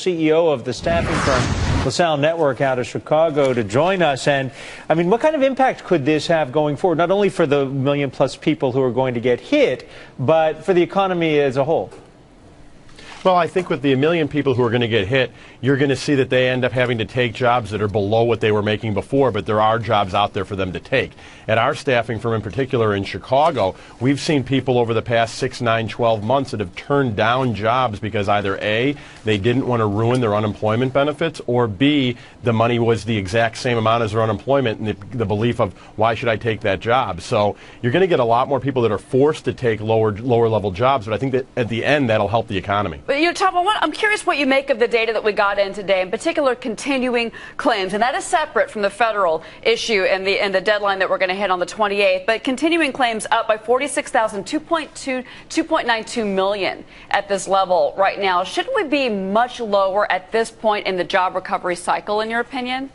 CEO of the staffing firm LaSalle Network out of Chicago, to join us. And, I mean, what kind of impact could this have going forward, not only for the million-plus people who are going to get hit, but for the economy as a whole? Well, I think with the million people who are going to get hit, you're going to see that they end up having to take jobs that are below what they were making before, but there are jobs out there for them to take. At our staffing firm in particular in Chicago, we've seen people over the past 6, 9, 12 months that have turned down jobs because either A, they didn't want to ruin their unemployment benefits, or B, the money was the exact same amount as their unemployment, and the belief of, why should I take that job? So you're going to get a lot more people that are forced to take lower level jobs, but I think that at the end that'll help the economy. But Tom, I'm curious what you make of the data that we got in today, in particular continuing claims, and that is separate from the federal issue and the deadline that we're going to hit on the 28th. But continuing claims up by 46,000, 2.92 million at this level right now. Shouldn't we be much lower at this point in the job recovery cycle, in your opinion?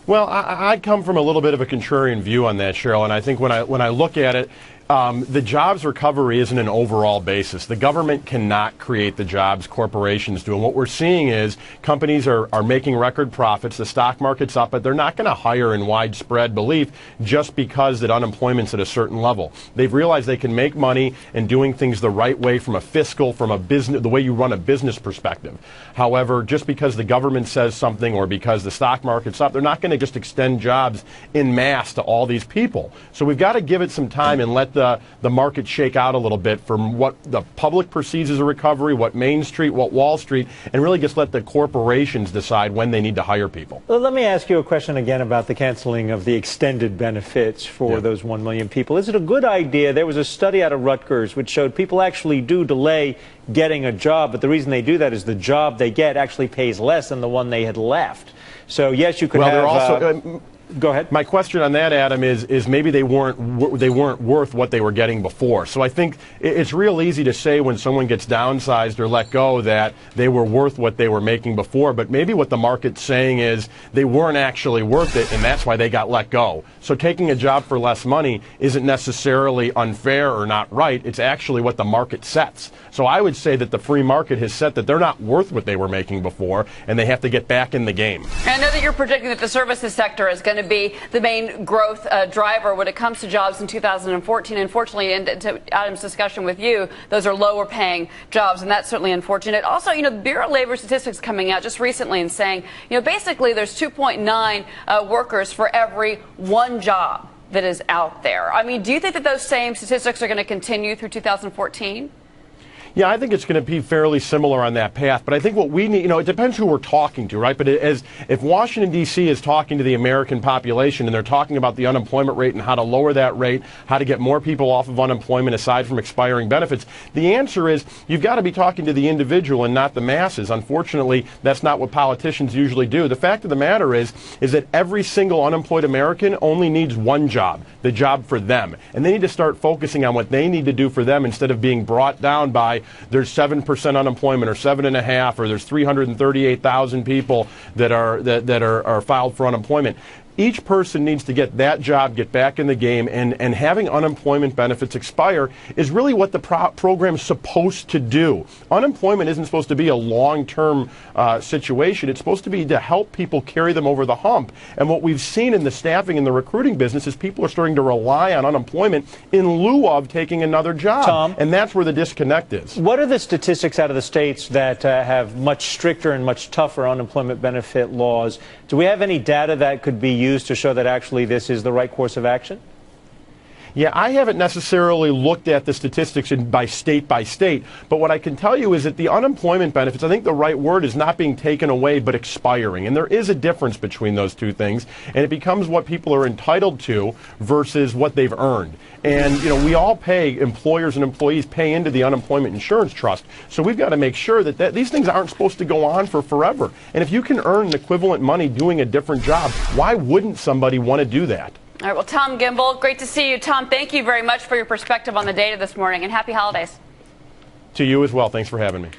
Well, I come from a little bit of a contrarian view on that, Cheryl, and I think when I look at it, the jobs recovery isn't an overall basis. The government cannot create the jobs, corporations do. And what we're seeing is companies are making record profits, the stock market's up, but they're not going to hire in widespread belief just because that unemployment's at a certain level. They've realized they can make money and doing things the right way from a fiscal, from a business, the way you run a business perspective. However, just because the government says something or because the stock market's up, they're not going to just extend jobs in mass to all these people. So we've got to give it some time and let the market shake out a little bit from what the public perceives as a recovery, what Main Street, what Wall Street, and really just let the corporations decide when they need to hire people. Well, let me ask you a question again about the canceling of the extended benefits for those 1 million people. Is it a good idea? There was a study out of Rutgers which showed people actually do delay getting a job, but the reason they do that is the job they get actually pays less than the one they had left. So, yes, you could have... Go ahead. My question on that, Adam, is maybe they weren't worth what they were getting before. So I think it's real easy to say when someone gets downsized or let go that they were worth what they were making before, but maybe what the market's saying is they weren't actually worth it, and that's why they got let go. So taking a job for less money isn't necessarily unfair or not right. It's actually what the market sets. So I would say that the free market has set that they're not worth what they were making before, and they have to get back in the game. I know that you're predicting that the services sector is going to be the main growth driver when it comes to jobs in 2014. Unfortunately, and to Adam's discussion with you, those are lower paying jobs, and that's certainly unfortunate. Also, the Bureau of Labor Statistics coming out just recently and saying, basically there's 2.9 workers for every one job that is out there. I mean, do you think that those same statistics are going to continue through 2014? Yeah, I think it's going to be fairly similar on that path. But I think what we need, it depends who we're talking to, right? But if Washington, D.C. is talking to the American population and they're talking about the unemployment rate and how to lower that rate, how to get more people off of unemployment aside from expiring benefits, the answer is you've got to be talking to the individual and not the masses. Unfortunately, that's not what politicians usually do. The fact of the matter is that every single unemployed American only needs one job, the job for them. And they need to start focusing on what they need to do for them instead of being brought down by there's 7% unemployment or 7.5%, or there's 338,000 people that are filed for unemployment. Each person needs to get that job, get back in the game, and having unemployment benefits expire is really what the program is supposed to do. Unemployment isn't supposed to be a long-term situation. It's supposed to be to help people carry them over the hump. And what we've seen in the staffing and the recruiting business is people are starting to rely on unemployment in lieu of taking another job. Tom, and that's where the disconnect is. What are the statistics out of the states that have much stricter and much tougher unemployment benefit laws? Do we have any data that could be used to show that actually this is the right course of action? Yeah, I haven't necessarily looked at the statistics by state, but what I can tell you is that the unemployment benefits, I think the right word is not being taken away but expiring. And there is a difference between those two things, and it becomes what people are entitled to versus what they've earned. And, we all pay, employers and employees pay into the unemployment insurance trust. So we've got to make sure that these things aren't supposed to go on for forever. And if you can earn equivalent money doing a different job, why wouldn't somebody want to do that? All right, well, Tom Gimbel, great to see you. Tom, thank you very much for your perspective on the data this morning, and happy holidays. To you as well. Thanks for having me.